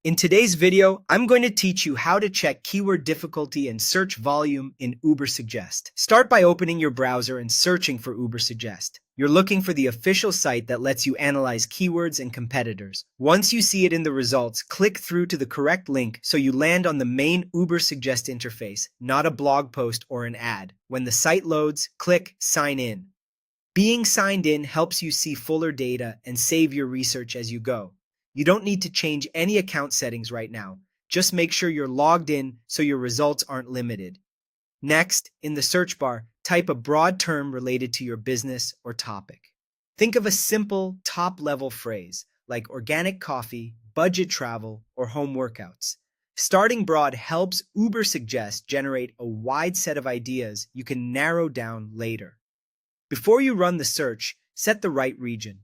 In today's video, I'm going to teach you how to check keyword difficulty and search volume in Ubersuggest. Start by opening your browser and searching for Ubersuggest. You're looking for the official site that lets you analyze keywords and competitors. Once you see it in the results, click through to the correct link so you land on the main Ubersuggest interface, not a blog post or an ad. When the site loads, click Sign In. Being signed in helps you see fuller data and save your research as you go. You don't need to change any account settings right now. Just make sure you're logged in so your results aren't limited. Next, in the search bar, type a broad term related to your business or topic. Think of a simple, top-level phrase like organic coffee, budget travel, or home workouts. Starting broad helps Ubersuggest generate a wide set of ideas you can narrow down later. Before you run the search, set the right region.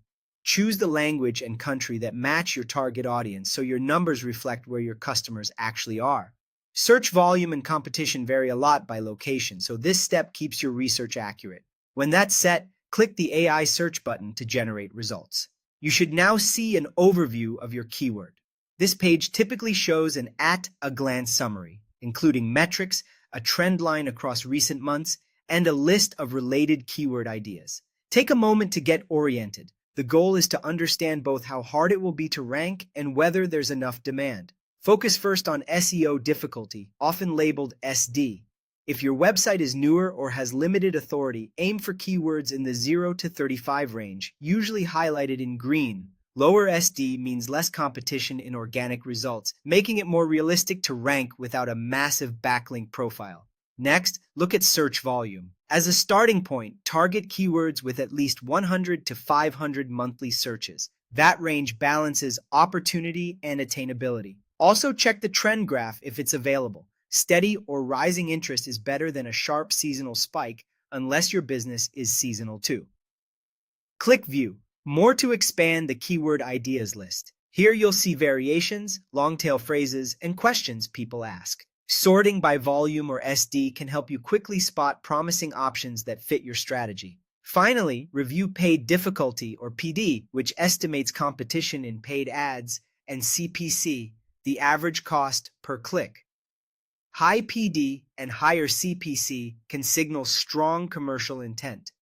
Choose the language and country that match your target audience so your numbers reflect where your customers actually are. Search volume and competition vary a lot by location, so this step keeps your research accurate. When that's set, click the AI search button to generate results. You should now see an overview of your keyword. This page typically shows an at-a-glance summary, including metrics, a trend line across recent months, and a list of related keyword ideas. Take a moment to get oriented. The goal is to understand both how hard it will be to rank and whether there's enough demand. Focus first on SEO difficulty, often labeled SD. If your website is newer or has limited authority, aim for keywords in the 0 to 35 range, usually highlighted in green. Lower SD means less competition in organic results, making it more realistic to rank without a massive backlink profile. Next, look at search volume. As a starting point, target keywords with at least 100 to 500 monthly searches. That range balances opportunity and attainability. Also check the trend graph if it's available. Steady or rising interest is better than a sharp seasonal spike unless your business is seasonal too. Click View. More to expand the keyword ideas list. Here you'll see variations, long-tail phrases, and questions people ask. Sorting by volume or SD can help you quickly spot promising options that fit your strategy. Finally, review paid difficulty or PD, which estimates competition in paid ads, and CPC, the average cost per click. High PD and higher CPC can signal strong commercial intent.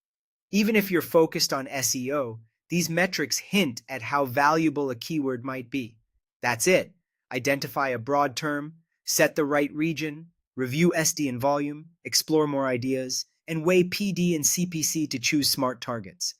Even if you're focused on SEO, these metrics hint at how valuable a keyword might be. That's it. Identify a broad term, set the right region, review SD and volume, explore more ideas, and weigh PD and CPC to choose smart targets.